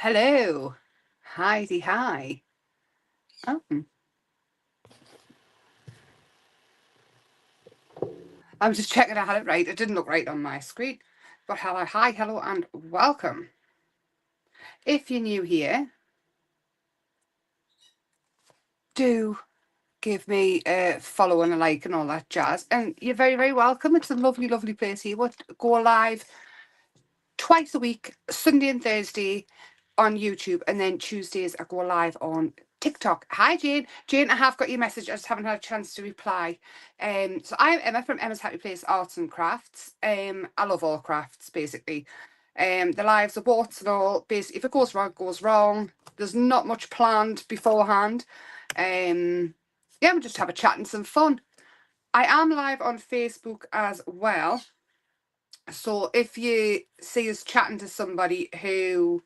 Hello. Hi. Oh, I'm just checking I had it right. It didn't look right on my screen. But hello, and welcome. If you're new here, do give me a follow and a like and all that jazz. And you're very welcome. It's a lovely place here. We'll go live twice a week, Sunday and Thursday on YouTube, and then Tuesdays I go live on TikTok. Hi Jane. Jane, I have got your message. I just haven't had a chance to reply. So I'm Emma from Emma's Happy Place Arts and Crafts. I love all crafts basically. The lives are warts and all. Basically, if it goes wrong, it goes wrong. There's not much planned beforehand. Yeah, we'll just have a chat and some fun. I am live on Facebook as well. So if you see us chatting to somebody who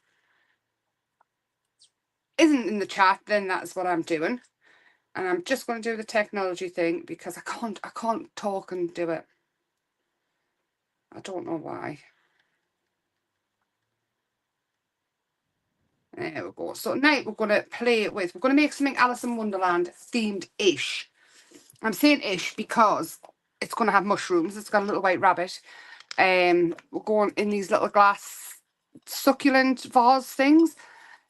isn't in the chat, then that's what I'm doing. And I'm just going to do the technology thing because I can't talk and do it. I don't know why. There we go. So tonight we're going to we're going to make something Alice in Wonderland themed-ish. I'm saying ish because it's going to have mushrooms. It's got a little white rabbit. We're going in these little glass succulent vase things.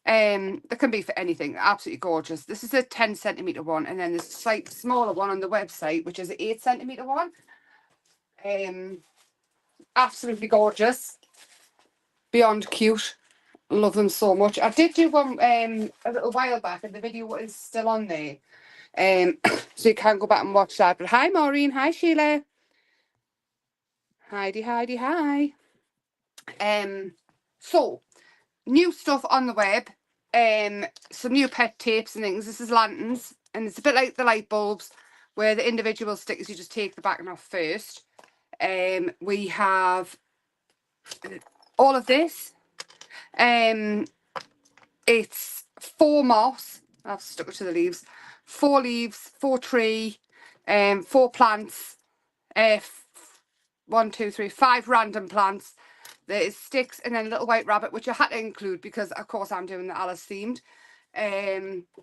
They can be for anything. Absolutely gorgeous. This is a 10cm one, and then there's a slightly smaller one on the website, which is an 8cm one. Absolutely gorgeous. Beyond cute. Love them so much. I did do one a little while back, and the video is still on there. So you can go back and watch that. But hi Maureen, hi Sheila. Hi. So new stuff on the web. Some new pet tapes and things. This is lanterns, and it's a bit like the light bulbs, where the individual stickers you just take the backing off first. We have all of this. It's 4 moss. I've stuck it to the leaves. 4 leaves, 4 tree, 4 plants. 1, 2, 3, 5 random plants. There is sticks and then a little white rabbit, which I had to include because, of course, I'm doing the Alice themed.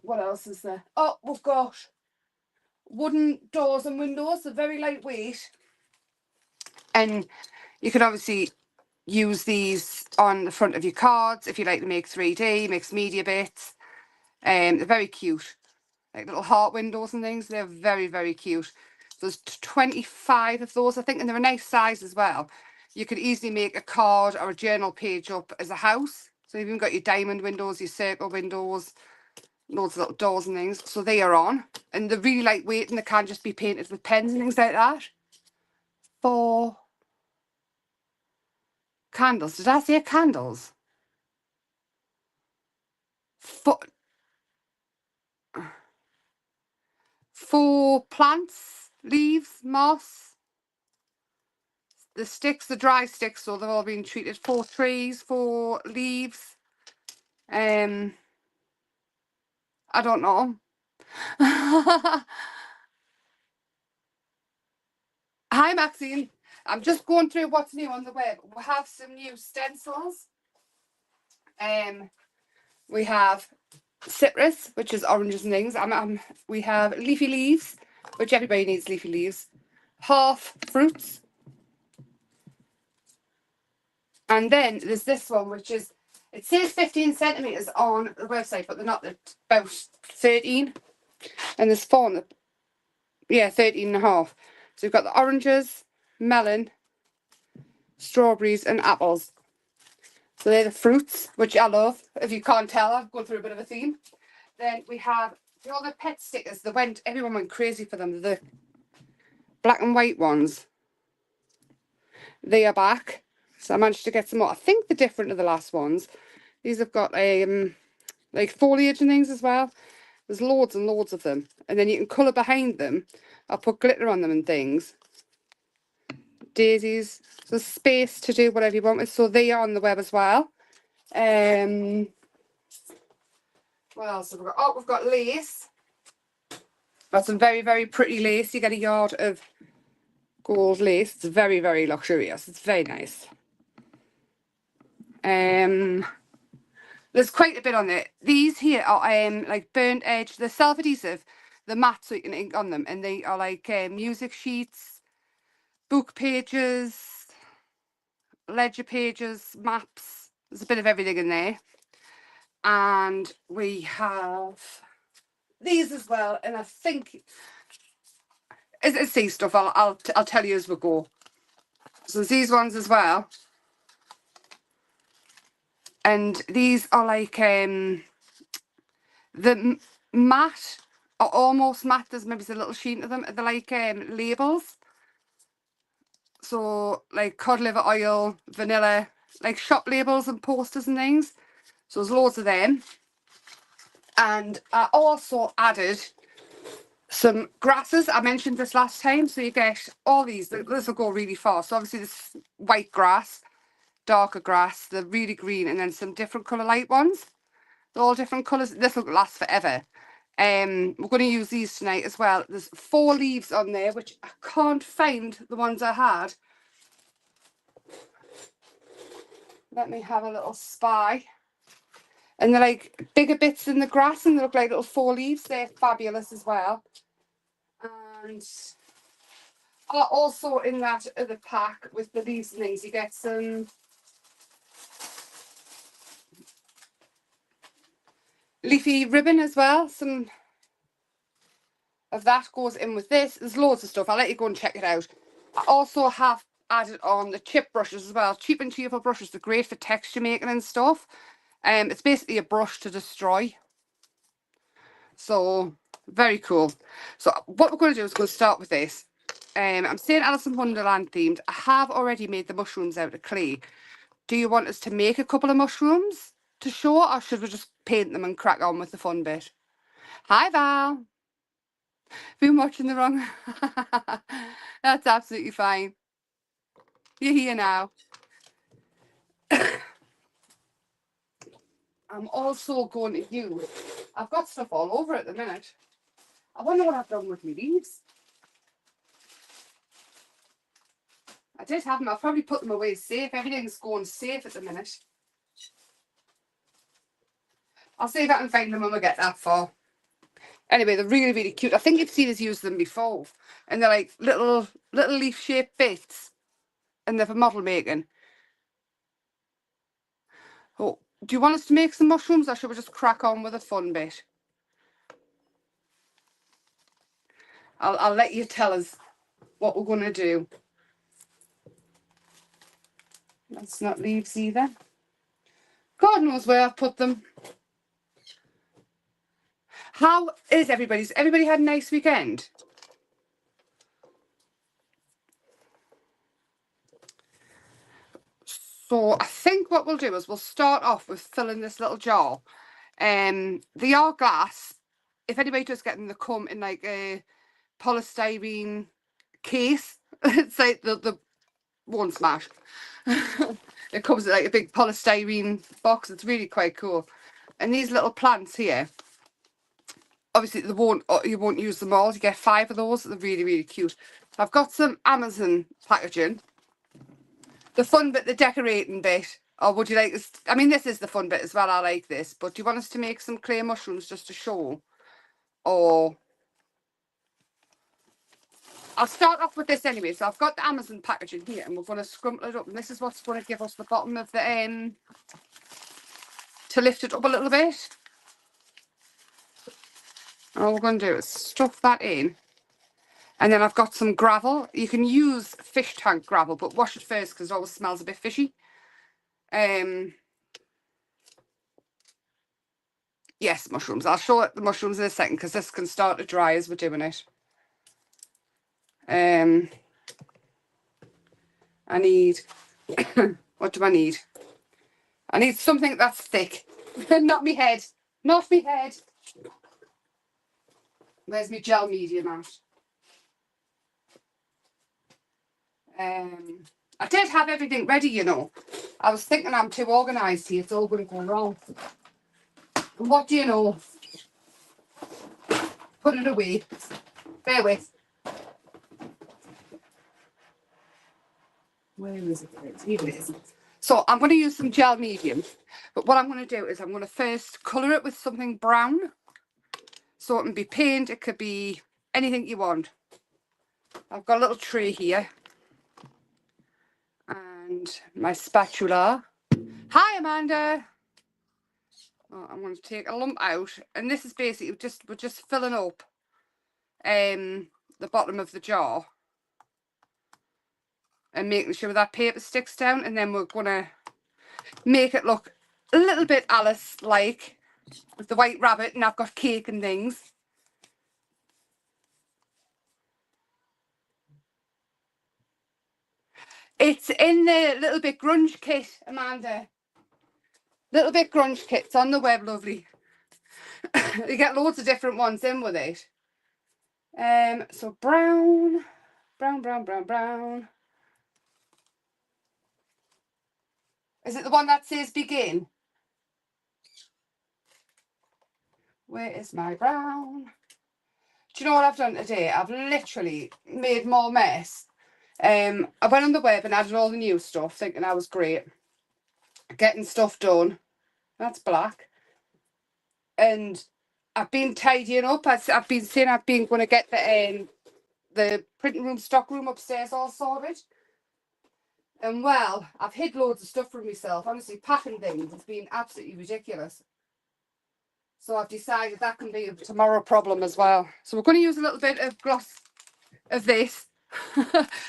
What else is there? Oh, we've got wooden doors and windows. They're very lightweight. And you can obviously use these on the front of your cards if you like to make 3D, mixed media bits. They're very cute. Like little heart windows and things. They're very cute. There's 25 of those, I think, and they're a nice size as well. You could easily make a card or a journal page up as a house. So you've even got your diamond windows, your circle windows, loads of little doors and things. So they are on. And they're really lightweight and they can just be painted with pens and things like that. 4 candles. Did I say candles? 4 plants, leaves, moss. The sticks, the dry sticks, so they've all been treated. 4 trees, 4 leaves. I don't know. Hi Maxine. I'm just going through what's new on the web. We have some new stencils. We have citrus, which is oranges and things. We have leafy leaves, which everybody needs leafy leaves. Half fruits. And then there's this one, which is, it says 15 centimetres on the website, but they're not. They're about 13. And there's 4 on the, yeah, 13 and a half. So we've got the oranges, melon, strawberries and apples. So they're the fruits, which I love. If you can't tell, I've gone through a bit of a theme. Then we have the other pet stickers. Everyone went crazy for them. The black and white ones. They are back. So I managed to get some more. I think they're different to the last ones. These have got like foliage and things as well. There's loads and loads of them. And then you can colour behind them. I'll put glitter on them and things. Daisies. There's space to do whatever you want with. So they are on the web as well. What else have we got? Oh, we've got lace. Got some very pretty lace. You get a yard of gold lace. It's very luxurious. It's very nice. There's quite a bit on there. These here are like burnt edge. They're self-adhesive. They're matte so you can ink on them. And they are like music sheets, book pages, ledger pages, maps. There's a bit of everything in there. And we have these as well. And I think it's these stuff. I'll tell you as we go. So there's these ones as well. And these are like the matte are almost matte. There's maybe a little sheen to them. They're like labels. So like cod liver oil, vanilla, like shop labels and posters and things. So there's loads of them. And I also added some grasses. I mentioned this last time. So you get all these. This will go really far. So obviously this white grass, darker grass, the really green, and then some different colour light ones. They're all different colours. This will last forever. We're going to use these tonight as well. There's 4 leaves on there, which I can't find the ones I had. Let me have a little spy. And they're like bigger bits in the grass, and they look like little 4 leaves. They're fabulous as well. And also in that other pack with the leaves and things, you get some leafy ribbon as well. Some of that goes in with this. There's loads of stuff. I'll let you go and check it out. I also have added on the chip brushes as well. Cheap and cheerful brushes. They're great for texture making and stuff. It's basically a brush to destroy. So very cool. So what we're going to do is go start with this. I'm saying Alice in Wonderland themed. I have already made the mushrooms out of clay. Do you want us to make a couple of mushrooms to show, or should we just paint them and crack on with the fun bit? Hi Val. Been watching the wrong. That's absolutely fine. You're here now. I'm also going to use, I've got stuff all over at the minute. I wonder what I've done with my leaves. I did have them. I'll probably put them away safe. Everything's going safe at the minute. I'll see if I can find them when we get that far. Anyway, they're really, really cute. I think you've seen us use them before. And they're like little leaf-shaped bits. And they're for model making. Oh, do you want us to make some mushrooms, or should we just crack on with the fun bit? I'll let you tell us what we're going to do. That's not leaves either. God knows where I've put them. How is everybody's? Everybody had a nice weekend? So I think what we'll do is we'll start off with filling this little jar. They are glass. If anybody does get them, they come in like a polystyrene case. It's like the won't smash. It comes in like a big polystyrene box. It's really quite cool. And these little plants here, obviously you won't use them all. You get 5 of those. They're really, really cute. I've got some Amazon packaging. The fun bit, the decorating bit. Or would you like this? I mean, this is the fun bit as well. I like this. But do you want us to make some clay mushrooms just to show? Or I'll start off with this anyway. So I've got the Amazon packaging here, and we're going to scrumple it up. And this is what's going to give us the bottom of the to lift it up a little bit. And all we're going to do is stuff that in. And then I've got some gravel. You can use fish tank gravel, but wash it first because it always smells a bit fishy. Yes, mushrooms. I'll show the mushrooms in a second because this can start to dry as we're doing it. I need, what do I need? I need something that's thick. Not me head. Not me head. Where's my gel medium at? I did have everything ready, you know. I was thinking I'm too organised here. It's all going to go wrong. And what do you know? Put it away. Bear with. Where is it? Here it is. So I'm going to use some gel medium, but what I'm going to do is I'm going to first colour it with something brown. So it can be paint, it could be anything you want. I've got a little tray here and my spatula. Hi Amanda. Oh, I'm going to take a lump out, and this is basically we're just filling up the bottom of the jar and making sure that paper sticks down, and then we're going to make it look a little bit Alice-like with the white rabbit, and I've got cake and things. It's in the Little Bit Grunge kit, Amanda. Little Bit Grunge kit. It's on the web, lovely. You get loads of different ones in with it. So brown, brown, brown, brown, brown. Is it the one that says begin? Where is my brown? Do you know what I've done today? I've literally made more mess. I went on the web and added all the new stuff, thinking I was great. Getting stuff done. That's black. And I've been tidying up. I've been saying I've been going to get the printing room, stock room upstairs all sorted. And well, I've hid loads of stuff from myself. Honestly, packing things has been absolutely ridiculous. So I've decided that can be a tomorrow problem as well. So we're going to use a little bit of gloss of this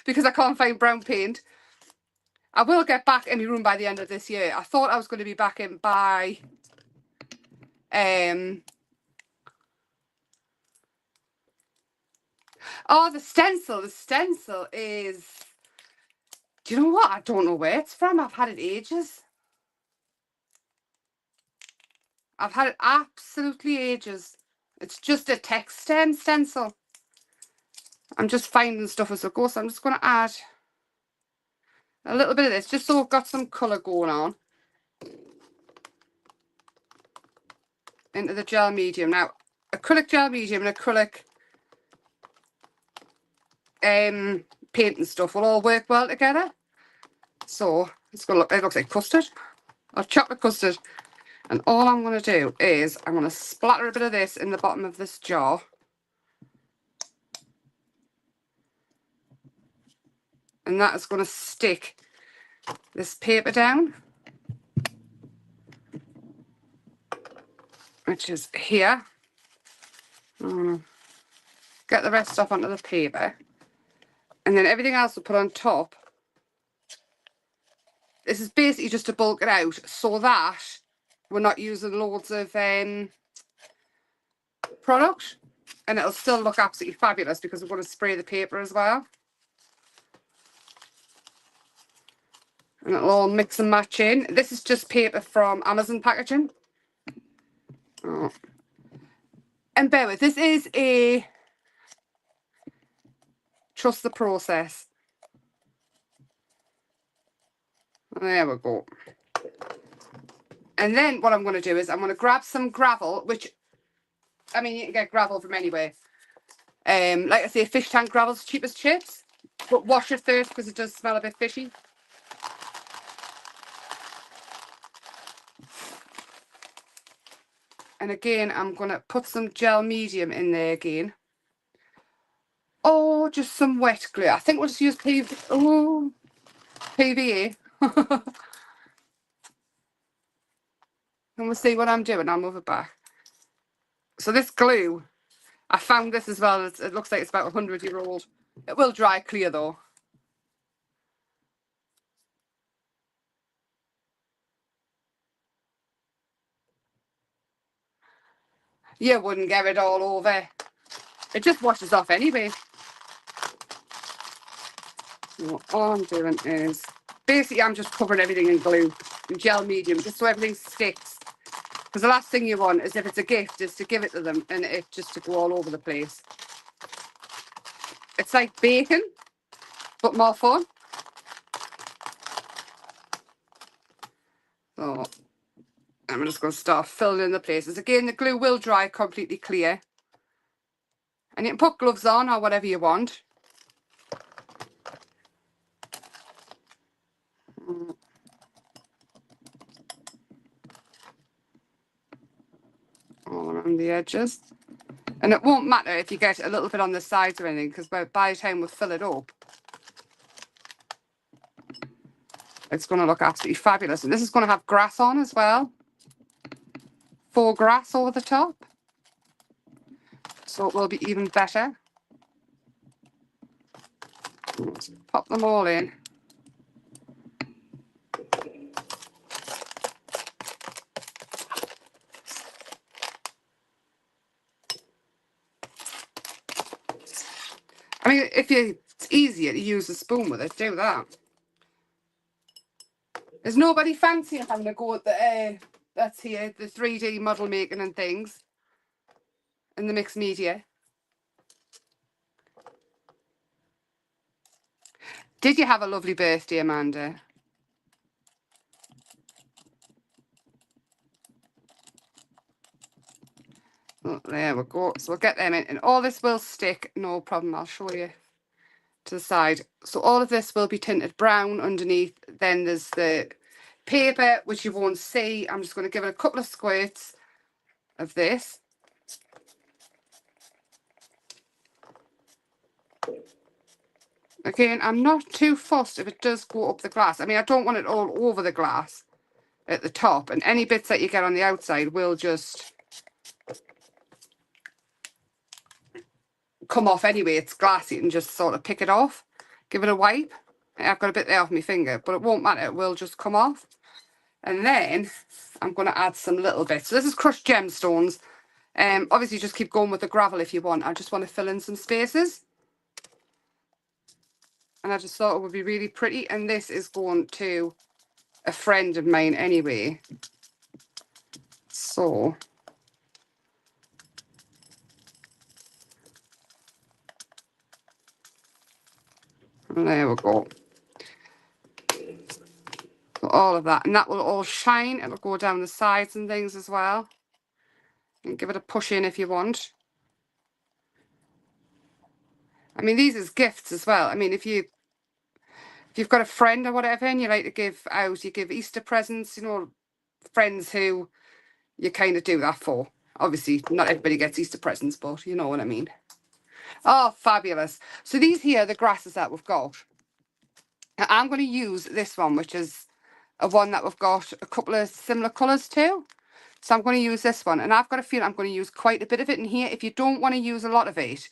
because I can't find brown paint. I will get back in my room by the end of this year. I thought I was going to be back in by oh, the stencil. The stencil is, do you know what? I don't know where it's from. I've had it ages. I've had it absolutely ages. It's just a text stencil. I'm just finding stuff as I go, so I'm just going to add a little bit of this, just so we've got some colour going on into the gel medium. Now, acrylic gel medium and acrylic paint and stuff will all work well together. So it's going to look, it looks like custard or chocolate custard. And all I'm going to do is I'm going to splatter a bit of this in the bottom of this jar. And that is going to stick this paper down, which is here. Get the rest off onto the paper. And then everything else we'll put on top. This is basically just to bulk it out so that we're not using loads of product, and it'll still look absolutely fabulous because we're going to spray the paper as well. And it'll all mix and match in. This is just paper from Amazon packaging. Oh. And bear with, this is a trust the process. There we go. And then what I'm going to do is I'm going to grab some gravel, which, I mean, you can get gravel from anywhere. Like I say, fish tank gravel's cheap as chips, but wash it first because it does smell a bit fishy. And again, I'm going to put some gel medium in there again. Oh, just some wet glue. I think we'll just use PVA. And we'll see what I'm doing. I'll move it back. So this glue, I found this as well. It looks like it's about 100-year-old. It will dry clear though. You wouldn't get it all over. It just washes off anyway. All I'm doing is, basically I'm just covering everything in glue, in gel medium, just so everything sticks. Because the last thing you want is, if it's a gift, is to give it to them and it just to go all over the place. It's like baking, but more fun. So I'm just going to start filling in the places. Again, the glue will dry completely clear. And you can put gloves on or whatever you want. around the edges. And it won't matter if you get a little bit on the sides or anything, because by the time we fill it up, it's going to look absolutely fabulous. And this is going to have grass on as well. Faux grass over the top. So it will be even better. Let's pop them all in. I mean, if it's easier to use a spoon with it, do that. There's nobody fancy having a go at the that's here, the 3D model making and things, and the mixed media. Did you have a lovely birthday, Amanda? Oh, there we go. So we'll get them in, and all this will stick, no problem. I'll show you to the side. So all of this will be tinted brown underneath. Then there's the paper, which you won't see. I'm just going to give it a couple of squirts of this. Again, I'm not too fussed if it does go up the glass. I mean, I don't want it all over the glass at the top, and any bits that you get on the outside will just come off anyway. It's glass, you can just sort of pick it off, give it a wipe. I've got a bit there off my finger, but it won't matter, it will just come off. And then I'm going to add some little bits. So this is crushed gemstones. Obviously just keep going with the gravel if you want. I just want to fill in some spaces. And I just thought it would be really pretty. And this is going to a friend of mine anyway. So there we go. So all of that. And that will all shine. It'll go down the sides and things as well. And give it a push in if you want. I mean, these is gifts as well. I mean, if you've got a friend or whatever and you like to give out, you give Easter presents, you know, friends who you kind of do that for. Obviously, not everybody gets Easter presents, but you know what I mean. Oh, fabulous. So these here are the grasses that we've got. Now, I'm going to use this one, which is a one that we've got a couple of similar colours to. So I'm going to use this one. And I've got a feeling I'm going to use quite a bit of it in here. If you don't want to use a lot of it,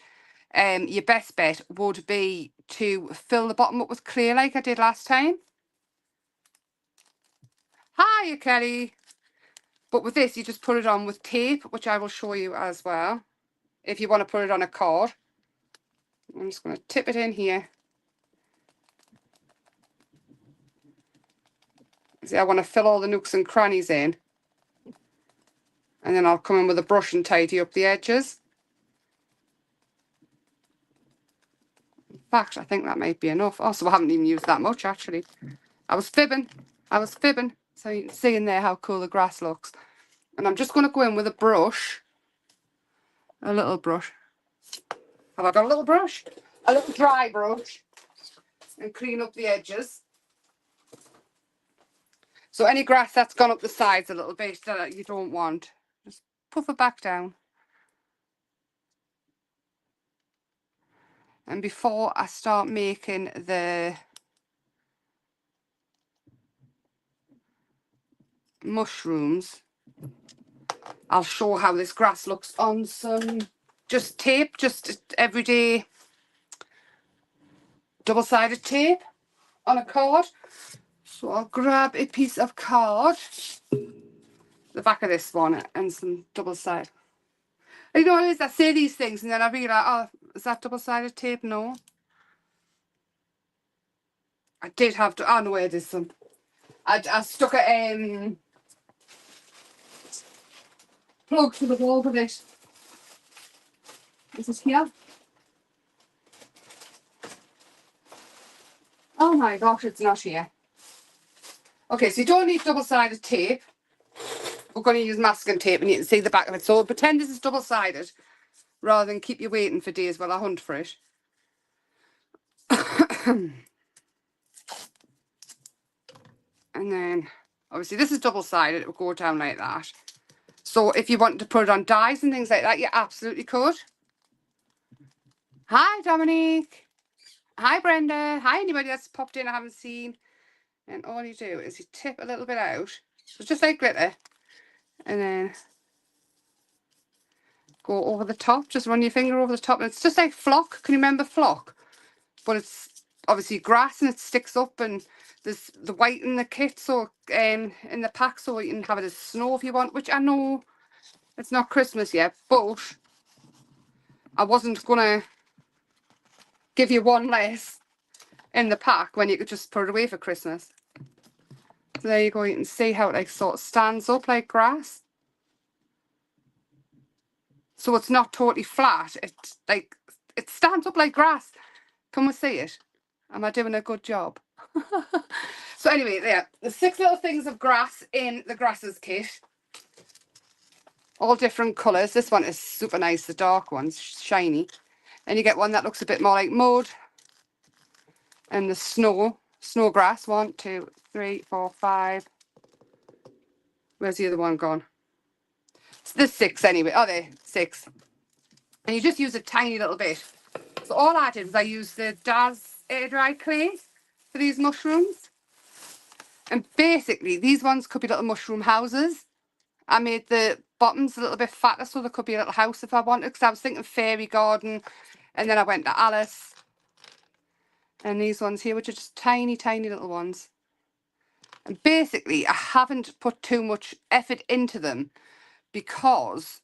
your best bet would be to fill the bottom up with clay like I did last time. Hiya, Kelly. But with this, you just put it on with tape, which I will show you as well. If you want to put it on a card. I'm just going to tip it in here. See, I want to fill all the nooks and crannies in. And then I'll come in with a brush and tidy up the edges. In fact, I think that might be enough. Oh, so I haven't even used that much, actually. I was fibbing. So you can see in there how cool the grass looks. And I'm just going to go in with a brush. A little brush. Have I got a little brush? A little dry brush. And clean up the edges. So any grass that's gone up the sides a little bit that you don't want, just puff it back down. And before I start making the mushrooms, I'll show how this grass looks on some just tape, just everyday double-sided tape on a card. So I'll grab a piece of card, the back of this one, and some double-sided. You know what it is, I say these things and then I realise, oh, is that double-sided tape? No. I did have to, oh no, it is some. I stuck a plug to the wall with it. Is it here? Oh my gosh, it's not here. Okay, so you don't need double-sided tape. We're going to use masking tape and you can see the back of it. So pretend this is double-sided rather than keep you waiting for days while I hunt for it. And then, obviously this is double-sided. It will go down like that. So if you want to put it on dies and things like that, you absolutely could. Hi, Dominique. Hi, Brenda. Hi, anybody that's popped in I haven't seen. And all you do is you tip a little bit out. So just like glitter. And then go over the top. Just run your finger over the top. And it's just like flock. Can you remember flock? But it's obviously grass and it sticks up, and there's the white in the kit, so in the pack, so you can have it as snow if you want, which I know it's not Christmas yet, but I wasn't gonna give you one less in the pack when you could just put it away for Christmas. So there you go, you can see how it like sort of stands up like grass. So it's not totally flat, it stands up like grass. Can we see it? Am I doing a good job? So anyway, there, the 6 little things of grass in the grasses kit. All different colours. This one is super nice, the dark one's shiny. And you get one that looks a bit more like mud. And the snow grass. 1, 2, 3, 4, 5. Where's the other one gone? There's 6 anyway. Oh, there, 6. And you just use a tiny little bit. So all I did was I used the Daz air dry clay for these mushrooms. And basically, these ones could be little mushroom houses. I made the bottoms a little bit fatter so there could be a little house if I wanted, because I was thinking fairy garden, and then I went to Alice. And these ones here, which are just tiny, tiny little ones. And basically, I haven't put too much effort into them because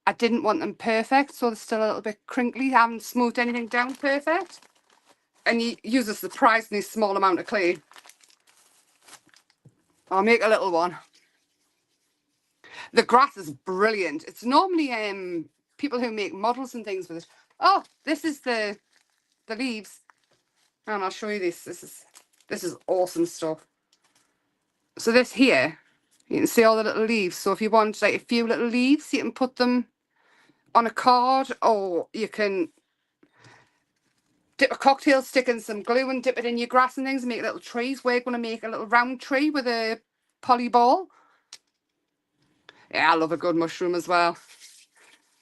I didn't want them perfect, so they're still a little bit crinkly. I haven't smoothed anything down perfect. And you use a surprisingly small amount of clay. I'll make a little one. The grass is brilliant. It's normally people who make models and things with it. Oh, this is the leaves. And I'll show you this. This is awesome stuff. So this here, you can see all the little leaves. So if you want like a few little leaves, you can put them on a card, or you can dip a cocktail stick in some glue and dip it in your grass and things and make little trees. We're going to make a little round tree with a poly ball. Yeah, I love a good mushroom as well.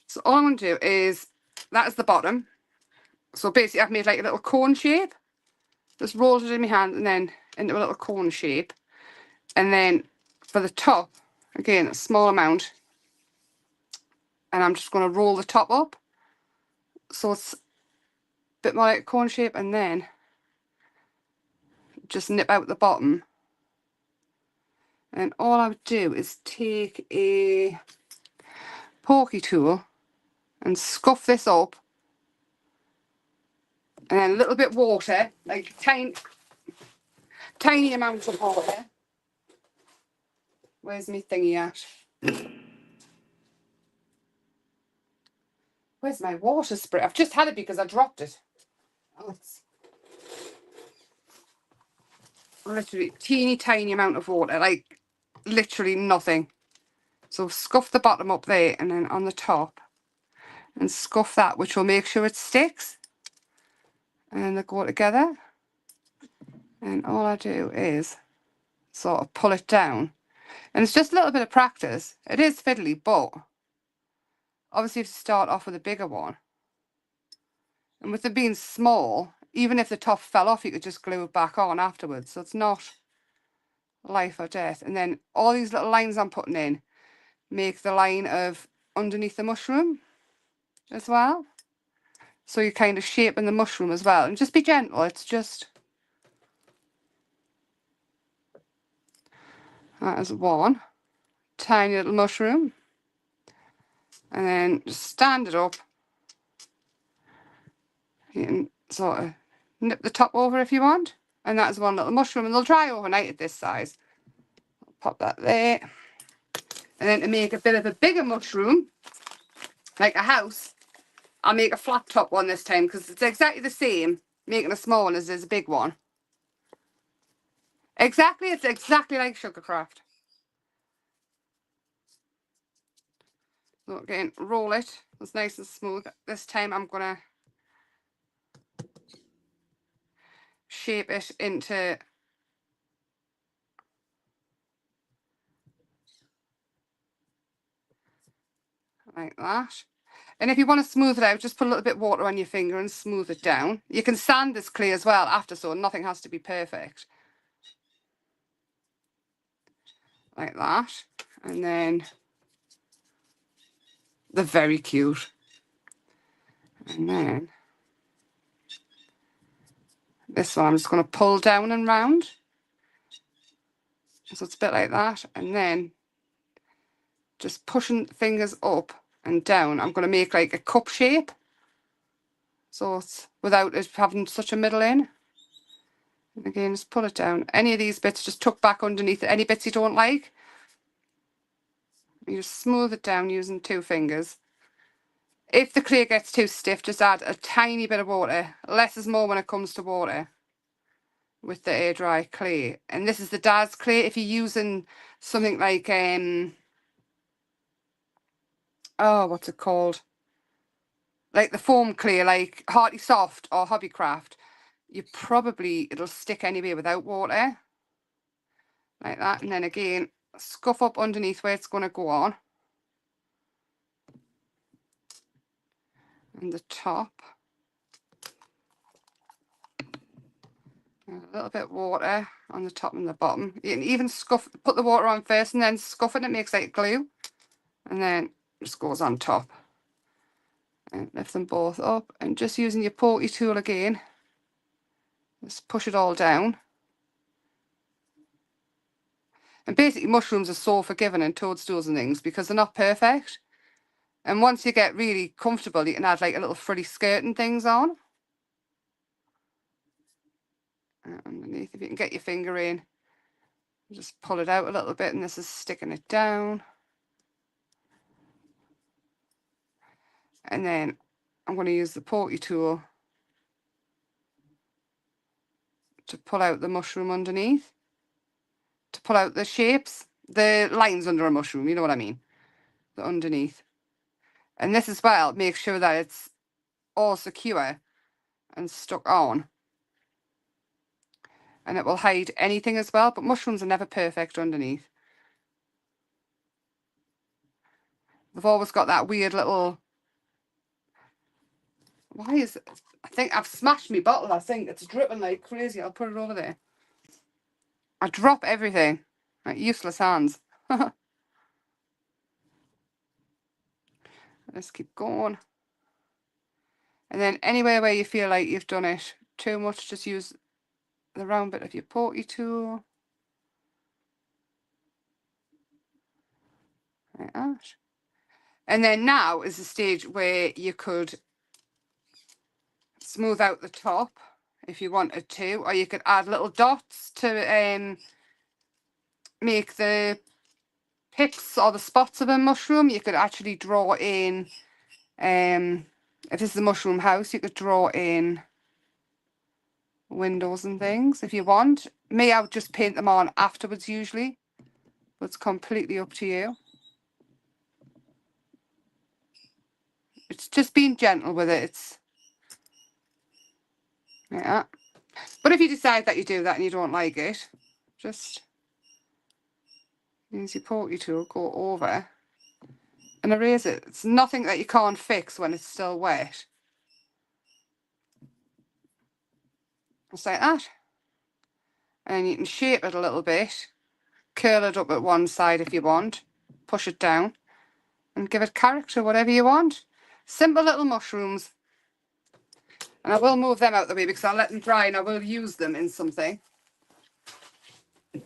So all I'm going to do is, that is the bottom. So basically I've made like a little cone shape. Just rolled it in my hand and then into a little cone shape. And then for the top, again, a small amount. And I'm just going to roll the top up. So it's a bit more like a cone shape, and then just nip out the bottom. And all I would do is take a pokey tool and scuff this up. And then a little bit of water, like tiny amount of water. Where's my thingy at? Where's my water spray? I've just had it because I dropped it. Oh, it's literally teeny tiny amount of water, like literally nothing. So scuff the bottom up there, and then on the top, and scuff that, which will make sure it sticks. And they go together. And all I do is sort of pull it down. And it's just a little bit of practice. It is fiddly, but obviously you have to start off with a bigger one. And with them being small, even if the top fell off, you could just glue it back on afterwards. So it's not life or death. And then all these little lines I'm putting in make the line of underneath the mushroom as well. So you're kind of shaping the mushroom as well. And just be gentle. It's just... That is one tiny little mushroom. And then just stand it up. You can sort of nip the top over if you want. And that is one little mushroom. And they'll dry overnight at this size. Pop that there. And then to make a bit of a bigger mushroom, like a house, I'll make a flat top one this time, because it's exactly the same making a small one as there's a big one. Exactly, it's exactly like Sugarcraft. So again, roll it. It's nice and smooth. This time I'm going to shape it into like that. And if you want to smooth it out, just put a little bit of water on your finger and smooth it down. You can sand this clay as well after, so nothing has to be perfect. Like that. And then they're very cute. And then this one I'm just going to pull down and round. So it's a bit like that. And then just pushing fingers up and down, I'm going to make like a cup shape. So it's without it having such a middle in. And again, just pull it down. Any of these bits, just tuck back underneath it. Any bits you don't like, you just smooth it down using 2 fingers. If the clay gets too stiff, just add a tiny bit of water. Less is more when it comes to water with the air dry clay. And this is the Daz clay. If you're using something like, oh, what's it called? Like the foam clay, like Hearty Soft or Hobbycraft, it'll stick anyway without water. Like that. And then again, scuff up underneath where it's going to go on. And the top. A little bit of water on the top and the bottom. You can even put the water on first and then scuff it. It makes like glue. And then just goes on top. And lift them both up. And just using your pokey tool again, just push it all down. And basically mushrooms are so forgiving and toadstools and things because they're not perfect. And once you get really comfortable, you can add like a little frilly skirt and things on. And underneath, if you can get your finger in, just pull it out a little bit, and this is sticking it down. And then I'm going to use the pokey tool to pull out the mushroom underneath, to pull out the shapes, the lines under a mushroom, you know what I mean, the underneath. And this as well, make sure that it's all secure and stuck on. And it will hide anything as well, but mushrooms are never perfect underneath. They've always got that weird little... Why is it? I think I've smashed my bottle. I think it's dripping like crazy. I'll put it over there. I drop everything. Like useless hands. Let's keep going. And then anywhere where you feel like you've done it too much, just use the round bit of your pokey tool. Like that. And then now is the stage where you could smooth out the top if you wanted to, or you could add little dots to make the pips or the spots of a mushroom. You could actually draw in, if this is a mushroom house, you could draw in windows and things if you want. Me, I would just paint them on afterwards usually, but it's completely up to you. It's just being gentle with it. It's yeah. But if you decide that you do that and you don't like it, just use your pokey tool, go over and erase it. It's nothing that you can't fix when it's still wet. Just like that. And you can shape it a little bit, curl it up at one side if you want, push it down and give it character, whatever you want. Simple little mushrooms. And I will move them out the way because I'll let them dry and I will use them in something. And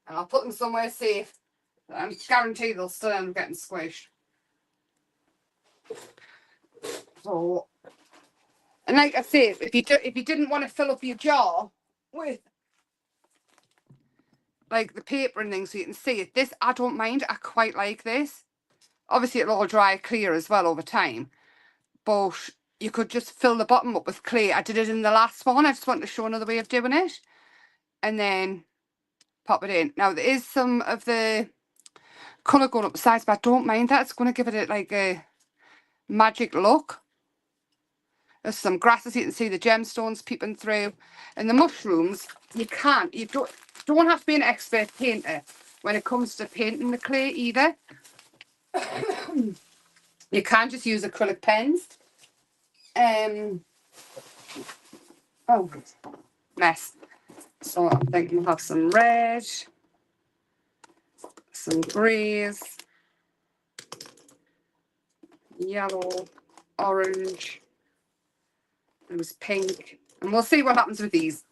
I'll put them somewhere safe. I'm guaranteed they'll still end up getting squished. So, and like I say, if you didn't want to fill up your jar with like the paper and things so you can see it, this I don't mind. I quite like this. Obviously it'll all dry clear as well over time, but you could just fill the bottom up with clay. I did it in the last one. I just wanted to show another way of doing it, and then pop it in. Now there is some of the colour going up the sides, but I don't mind that. It's going to give it like a magic look. There's some grasses, you can see the gemstones peeping through. And the mushrooms, you don't have to be an expert painter when it comes to painting the clay either. You can just use acrylic pens. Oh, mess. So I'm thinking we'll have some red, some greys, yellow, orange, it was pink, and we'll see what happens with these.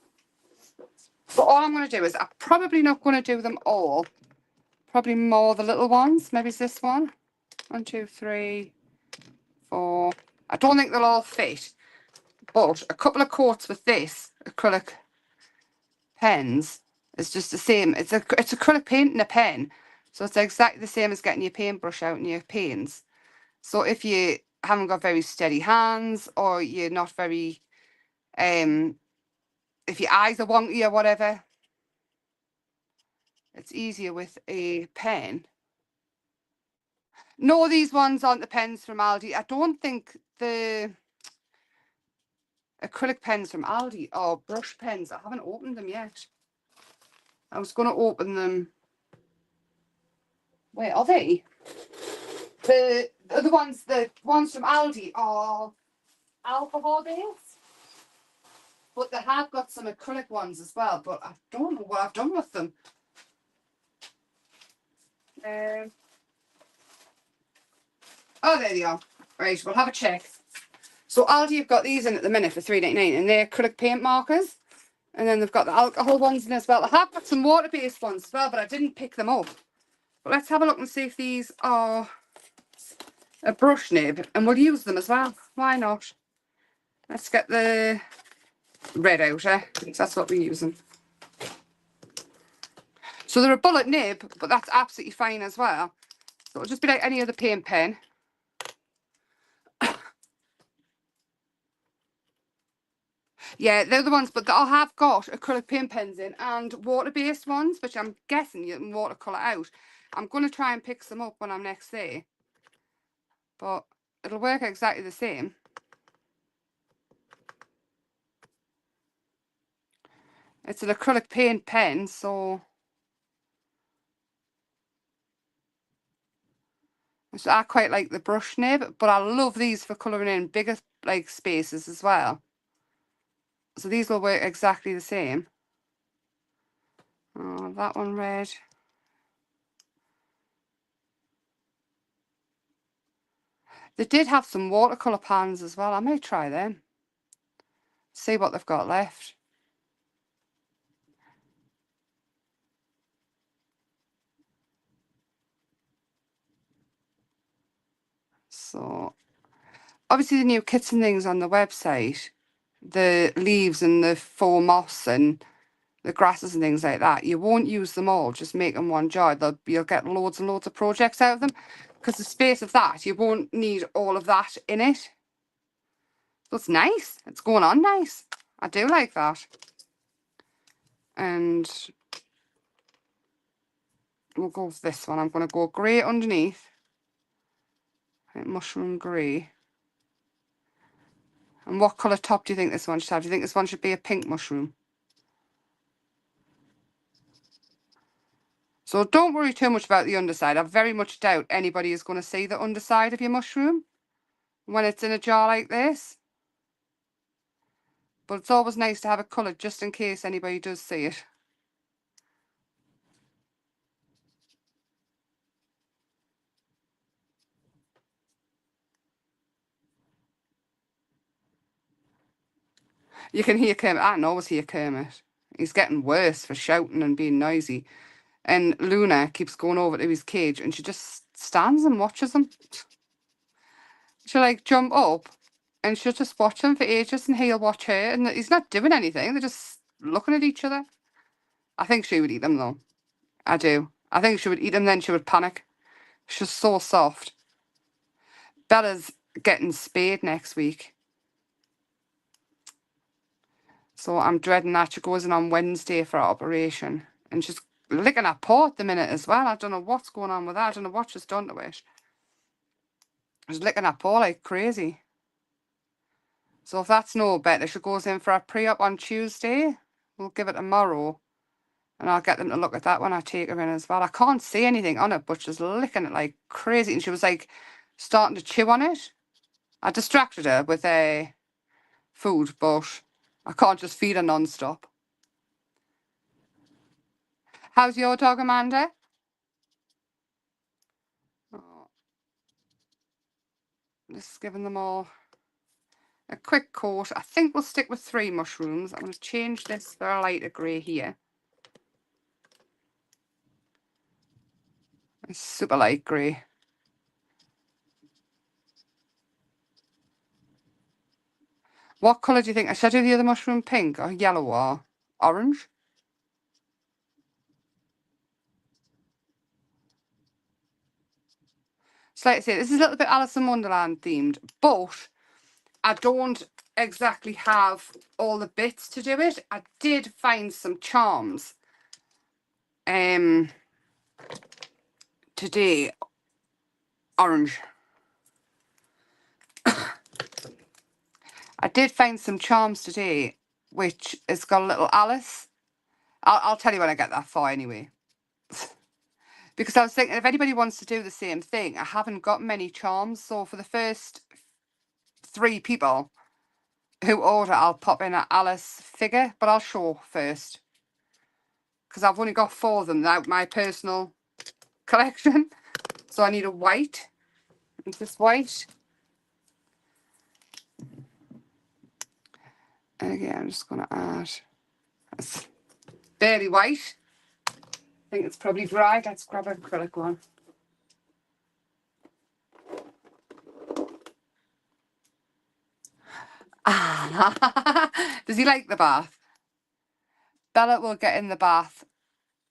But all I'm going to do is, I'm probably not going to do them all. Probably more the little ones. Maybe it's this one. 1, 2, 3, 4. I don't think they'll all fit. But a couple of coats with this acrylic pens is just the same. It's acrylic paint in a pen. So it's exactly the same as getting your paintbrush out and your paints. So if you haven't got very steady hands, or you're not very, if your eyes are wonky or whatever, it's easier with a pen. No, these ones aren't the pens from Aldi. I don't think the acrylic pens from Aldi are brush pens. I haven't opened them yet. I was going to open them. Wait, are they? The ones from Aldi are alcohol based, but they have got some acrylic ones as well. But I don't know what I've done with them. Oh, there they are. Right, we'll have a check. So Aldi have got these in at the minute for £3.99, and they're acrylic paint markers. And then they've got the alcohol ones in as well. I have got some water-based ones as well, but I didn't pick them up. But let's have a look and see if these are a brush nib, and we'll use them as well. Why not? Let's get the red out, because that's what we're using. So they're a bullet nib, but that's absolutely fine as well. So it'll just be like any other paint pen. Yeah, they're the ones, but I have got acrylic paint pens in and water-based ones, which I'm guessing you can watercolour out. I'm going to try and pick some up when I'm next there. But it'll work exactly the same. It's an acrylic paint pen, so I quite like the brush nib, but I love these for colouring in bigger like spaces as well. So these will work exactly the same. Oh, that one red. They did have some watercolour pans as well. I may try them. See what they've got left. So obviously the new kits and things on the website, the leaves and the faux moss and the grasses and things like that, you won't use them all. Just make them one jar. You'll get loads and loads of projects out of them, because the space of that, you won't need all of that in it. So it's nice. It's going on nice. I do like that. And we'll go with this one. I'm going to go grey underneath. Mushroom grey. And what colour top do you think this one should have? Do you think this one should be a pink mushroom? So don't worry too much about the underside. I very much doubt anybody is going to see the underside of your mushroom when it's in a jar like this. But it's always nice to have it coloured just in case anybody does see it. You can hear Kermit. I can always hear Kermit. He's getting worse for shouting and being noisy. And Luna keeps going over to his cage and she just stands and watches him. She'll like jump up and she'll just watch him for ages and he'll watch her, and he's not doing anything. They're just looking at each other. I think she would eat them though. I do. I think she would eat them, then she would panic. She's so soft. Bella's getting spayed next week. So I'm dreading that. She goes in on Wednesday for her operation. And she's licking her paw at the minute as well. I don't know what's going on with that. I don't know what she's done to it. She's licking her paw like crazy. So if that's no better, she goes in for a pre-op on Tuesday. We'll give it tomorrow. And I'll get them to look at that when I take her in as well. I can't see anything on it, but she's licking it like crazy. And she was like starting to chew on it. I distracted her with a food, but I can't just feed her non-stop. How's your dog, Amanda? Oh, just giving them all a quick coat. I think we'll stick with 3 mushrooms. I'm going to change this for a lighter grey here. It's super light grey. What colour do you think? Should I do the other mushroom pink or yellow or orange? So like I say, this is a little bit Alice in Wonderland themed, but I don't exactly have all the bits to do it. I did find some charms today. Orange. I did find some charms today, which has got a little Alice. I'll tell you when I get that far anyway. Because I was thinking, if anybody wants to do the same thing, I haven't got many charms. So for the first 3 people who order, I'll pop in an Alice figure, but I'll show first. Because I've only got 4 of them now, my personal collection. So I need a white. Is this white? And again, I'm just going to add... It's barely white. I think it's probably dry. Let's grab an acrylic one. Does he like the bath? Bella will get in the bath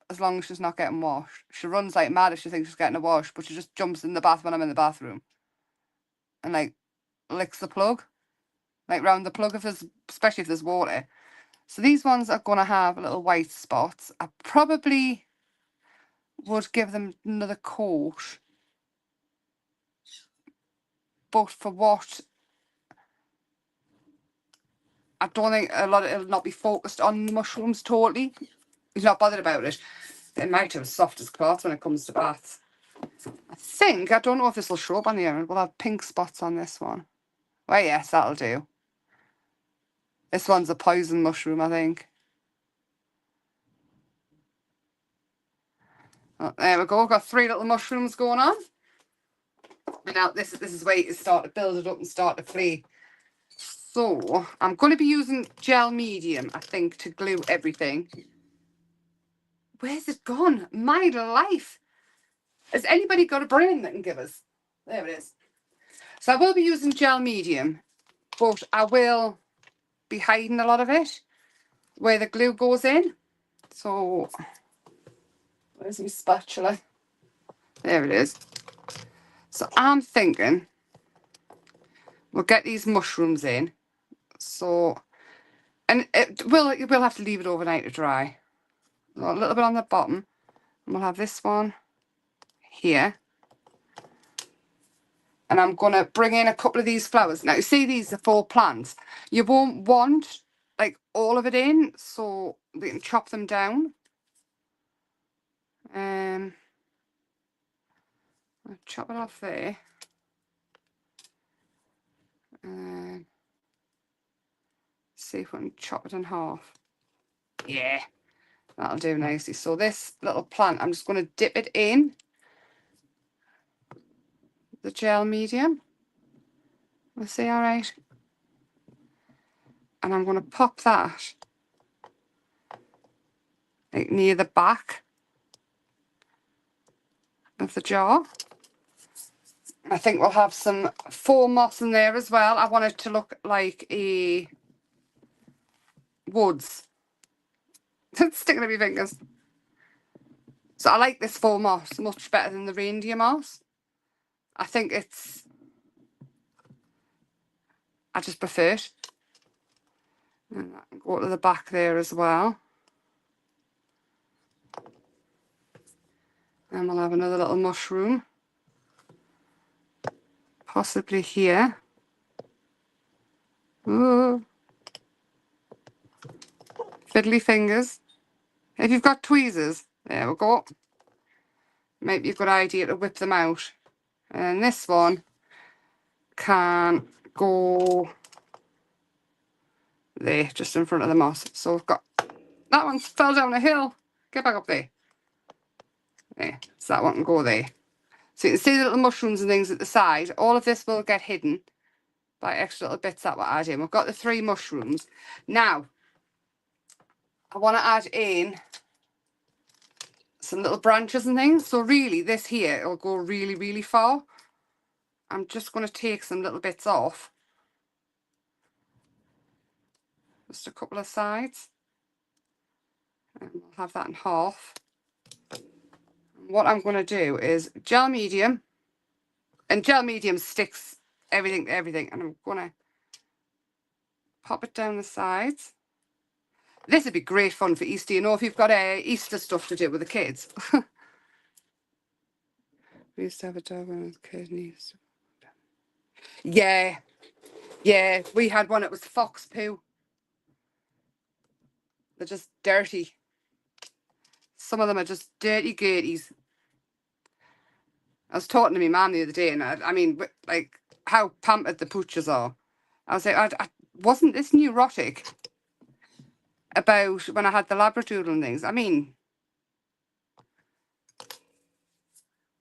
as long as she's not getting washed. She runs like mad if she thinks she's getting a wash, but she just jumps in the bath when I'm in the bathroom and like licks the plug, like round the plug if there's, especially if there's water. So these ones are going to have little white spots. I probably would give them another coat, but for what, I don't think it'll not be focused on the mushrooms totally. He's not bothered about it. It might have soft as cloth when it comes to baths. I don't know if this will show up on the other. We'll have pink spots on this one. Well, yes, that'll do. This one's a poison mushroom, I think. Oh, there we go. Got 3 little mushrooms going on. And now this is where you can start to build it up and start to play. So I'm going to be using gel medium, I think, to glue everything. Where's it gone? My life. Has anybody got a brain that can give us? There it is. So I will be using gel medium, but I will be hiding a lot of it where the glue goes in. So where's my spatula? There it is. So I'm thinking we'll get these mushrooms in. So, and we'll have to leave it overnight to dry. A little bit on the bottom. And we'll have this one here. And I'm going to bring in a couple of these flowers. Now, you see these are 4 plants. You won't want, like, all of it in, so we can chop them down. I'll chop it off there. And see if we can chop it in half. Yeah, that'll do nicely. So this little plant, I'm just going to dip it in the gel medium. We'll see, all right. And I'm going to pop that like near the back of the jar. I think we'll have some faux moss in there as well. I want it to look like a woods. It's sticking to my fingers. So I like this faux moss much better than the reindeer moss. I think I just prefer it. And I can go to the back there as well. And we'll have another little mushroom. Possibly here. Ooh. Fiddly fingers. If you've got tweezers, there we go. Might be a good idea to whip them out. And this one can go there, just in front of the moss. So we've got, that one fell down a hill. Get back up there. There, so that one can go there. So you can see the little mushrooms and things at the side. All of this will get hidden by extra little bits that we're adding. We've got the 3 mushrooms. Now, I want to add in some little branches and things. So really, this here, it'll go really, really far. I'm just going to take some little bits off. Just a couple of sides. And we'll have that in half. What I'm going to do is gel medium. And gel medium sticks everything to everything. And I'm going to pop it down the sides. This would be great fun for Easter. You know, if you've got Easter stuff to do with the kids. We used to have a dog when I was a kid. And he used to... Yeah. Yeah, we had one. It was fox poo. They're just dirty. Some of them are just dirty gerties. I was talking to my mum the other day, and I mean, like, how pampered the pooches are. I was like, I wasn't this neurotic about when I had the Labradoodle and things. I mean,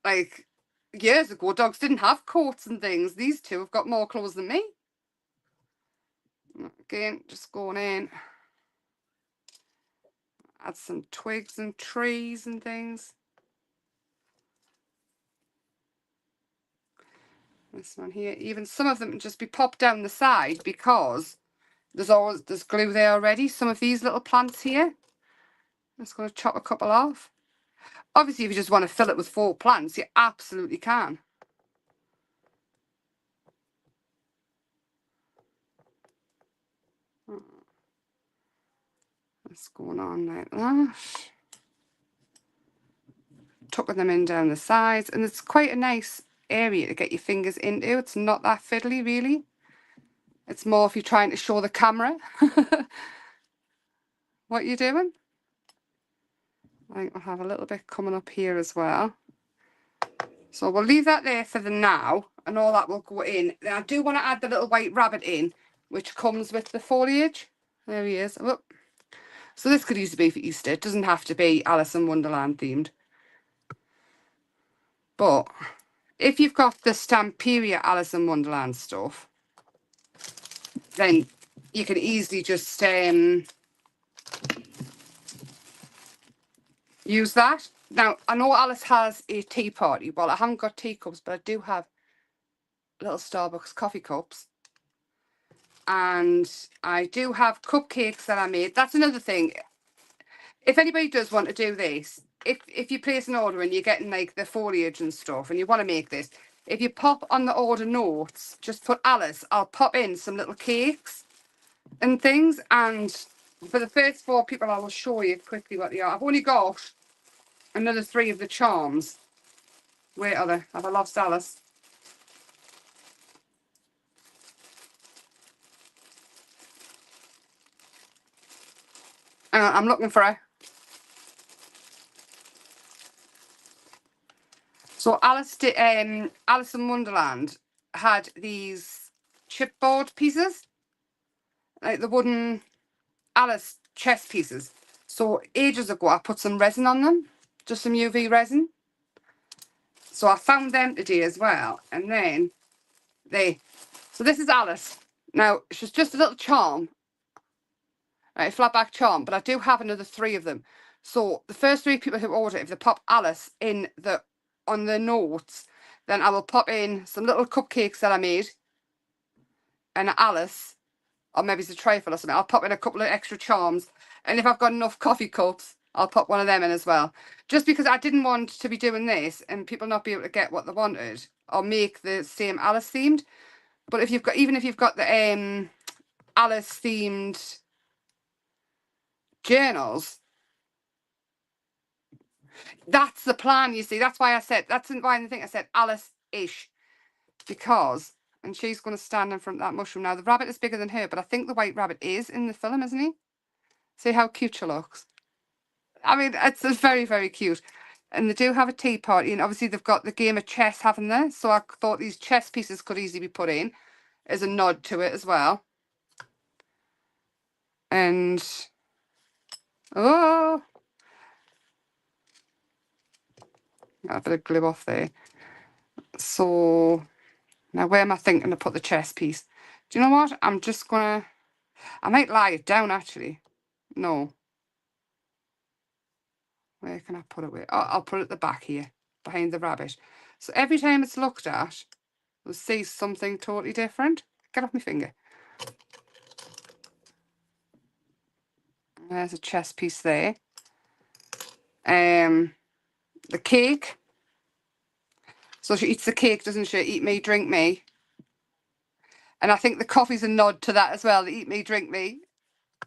like, years ago, dogs didn't have coats and things. These two have got more clothes than me. Again, just going in. Add some twigs and trees and things. This one here, even some of them can just be popped down the side because there's glue there already. Some of these little plants here, I'm just going to chop a couple off. Obviously, if you just want to fill it with 4 plants, you absolutely can. That's going on like that. Tucking them in down the sides, and it's quite a nice area to get your fingers into. It's not that fiddly, really. It's more if you're trying to show the camera what you're doing. I think we'll have a little bit coming up here as well. So we'll leave that there for the now, and all that will go in. Now I do want to add the little white rabbit in, which comes with the foliage. There he is. Oh. So this could easily be for Easter. It doesn't have to be Alice in Wonderland themed. But if you've got the Stamperia Alice in Wonderland stuff, then you can easily just use that. Now, I know Alice has a tea party. Well, I haven't got teacups, but I do have little Starbucks coffee cups. And I do have cupcakes that I made. That's another thing. If anybody does want to do this, if you place an order and you're getting like the foliage and stuff and you want to make this, if you pop on the order notes, just put Alice, I'll pop in some little cakes and things. And for the first 4 people, I will show you quickly what they are. I've only got another 3 of the charms. Where are they? Have I lost Alice? I'm looking for her. So Alice in Wonderland had these chipboard pieces, like the wooden Alice chess pieces. So ages ago, I put some resin on them, just some UV resin. So I found them today as well. And then so this is Alice. Now, she's just a little charm, right, flat back charm, but I do have another 3 of them. So the first 3 people who order, if they pop Alice in on the notes, then I will pop in some little cupcakes that I made, and Alice, or maybe it's a trifle or something. I'll pop in a couple of extra charms, and if I've got enough coffee cups, I'll pop one of them in as well. Just because I didn't want to be doing this and people not be able to get what they wanted or make the same Alice themed. But if you've got, even if you've got the Alice themed journals, that's the plan, you see. That's why I said, that's why I think I said Alice-ish, because, and she's going to stand in front of that mushroom. Now, the rabbit is bigger than her, but I think the white rabbit is in the film, isn't he? See how cute she looks. I mean, it's very, very cute. And they do have a tea party, and obviously they've got the game of chess, haven't they? So I thought these chess pieces could easily be put in as a nod to it as well. And, oh, got a bit of glue off there. So, now where am I thinking to put the chess piece? Do you know what? I'm just going to, I might lie it down actually. No. Where can I put it? Oh, I'll put it at the back here, behind the rabbit. So every time it's looked at, we'll see something totally different. Get off my finger. There's a chess piece there. The cake. So she eats the cake, doesn't she? Eat me, drink me. And I think the coffee's a nod to that as well. The eat me, drink me.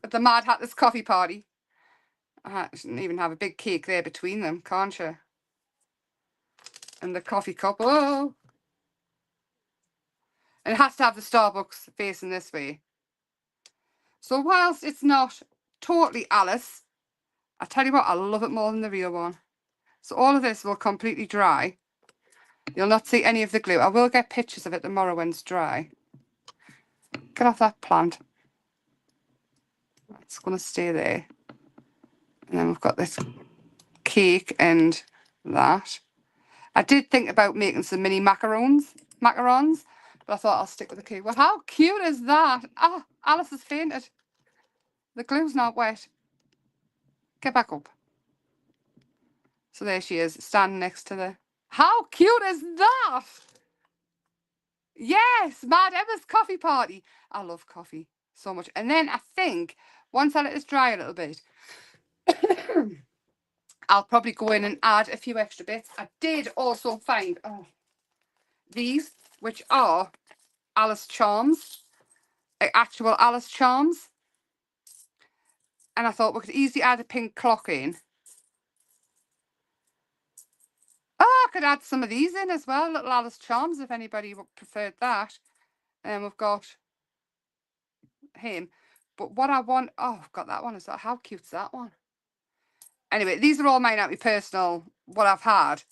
At the Mad Hatter's coffee party. I shouldn't even have a big cake there between them, can't you? And the coffee cup. Oh. And it has to have the Starbucks facing this way. So whilst it's not totally Alice, I tell you what, I love it more than the real one. So all of this will completely dry. You'll not see any of the glue. I will get pictures of it tomorrow when it's dry. Get off that plant. It's going to stay there. And then we've got this cake and that. I did think about making some mini macarons, but I thought I'll stick with the cake. Well, how cute is that? Ah, Alice has fainted. The glue's not wet. Get back up. So there she is, standing next to the... How cute is that? Yes, Mad Emma's coffee party. I love coffee so much. And then I think once I let this dry a little bit, I'll probably go in and add a few extra bits. I did also find these, which are Alice charms, actual Alice charms. And I thought we could easily add a pink clock in. Oh, I could add some of these in as well, little Alice charms, if anybody preferred that. And we've got him. But what I want, oh, I've got that one as well. How cute's that one? Anyway, these are all mine out, my personal, what I've had.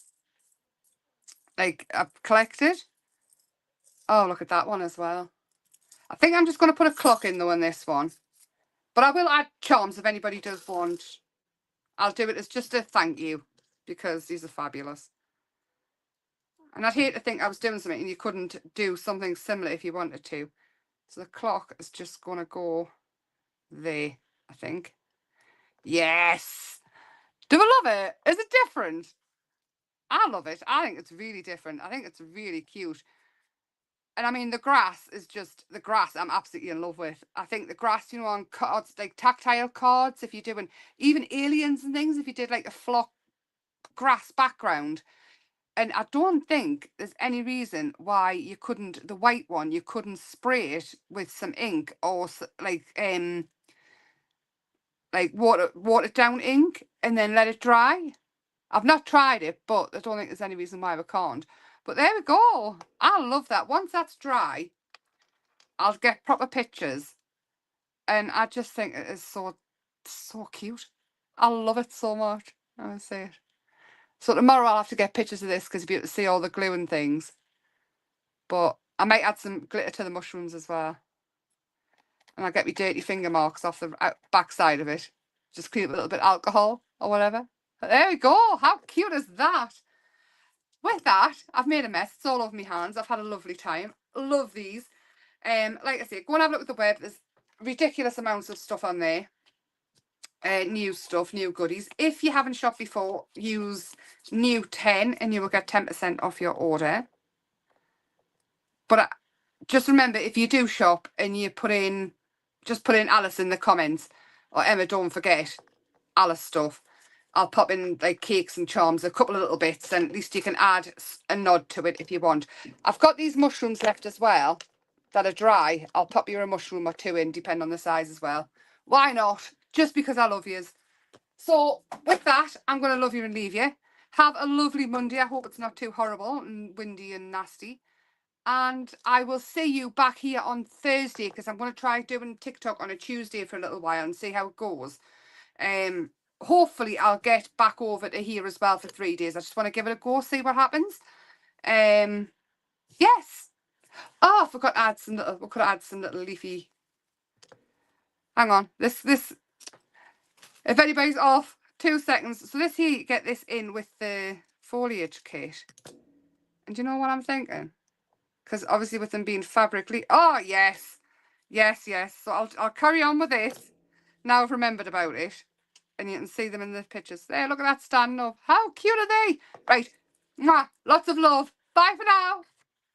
Like, I've collected. Oh, look at that one as well. I think I'm just going to put a clock in, though, on this one. But I will add charms if anybody does want. I'll do it as just a thank you, because these are fabulous. And I'd hate to think I was doing something and you couldn't do something similar if you wanted to. So the clock is just going to go there, I think. Yes! Do I love it? Is it different? I love it. I think it's really different. I think it's really cute. And I mean, the grass is just, the grass I'm absolutely in love with. I think the grass, you know, on cards, like tactile cards, if you're doing even aliens and things, if you did like a flock grass background. And I don't think there's any reason why you couldn't, the white one, you couldn't spray it with some ink or like watered down ink and then let it dry. I've not tried it, but I don't think there's any reason why we can't. But there we go. I love that. Once that's dry, I'll get proper pictures. And I just think it is so cute. I love it so much. I would say it. So tomorrow I'll have to get pictures of this because you'll be able to see all the glue and things. But I might add some glitter to the mushrooms as well. And I'll get me dirty finger marks off the back side of it. Just clean up a little bit of alcohol or whatever. But there we go. How cute is that? With that, I've made a mess. It's all over my hands. I've had a lovely time. Love these. Like I say, go and have a look at the web. There's ridiculous amounts of stuff on there. New stuff, new goodies. If you haven't shopped before, use new 10 and you will get 10% off your order. But just remember, if you do shop and you just put in Alice in the comments, or Emma, don't forget Alice stuff. I'll pop in like cakes and charms, a couple of little bits, and at least you can add a nod to it if you want. I've got these mushrooms left as well that are dry. I'll pop you a mushroom or two in, depending on the size as well. Why not? Just because I love yous. So with that, I'm going to love you and leave you. Have a lovely Monday. I hope it's not too horrible and windy and nasty. And I will see you back here on Thursday because I'm going to try doing TikTok on a Tuesday for a little while and see how it goes. hopefully I'll get back over to here as well for 3 days. I just want to give it a go, see what happens. Yes. Oh, I forgot to add some little, we could add some little leafy. Hang on. This, if anybody's off, 2 seconds. So this here, you get this in with the foliage kit. And do you know what I'm thinking? Because obviously with them being fabric, oh yes. Yes, yes. So I'll carry on with this. Now I've remembered about it. And you can see them in the pictures. There, look at that standing up. How cute are they? Right. Mwah. Lots of love. Bye for now.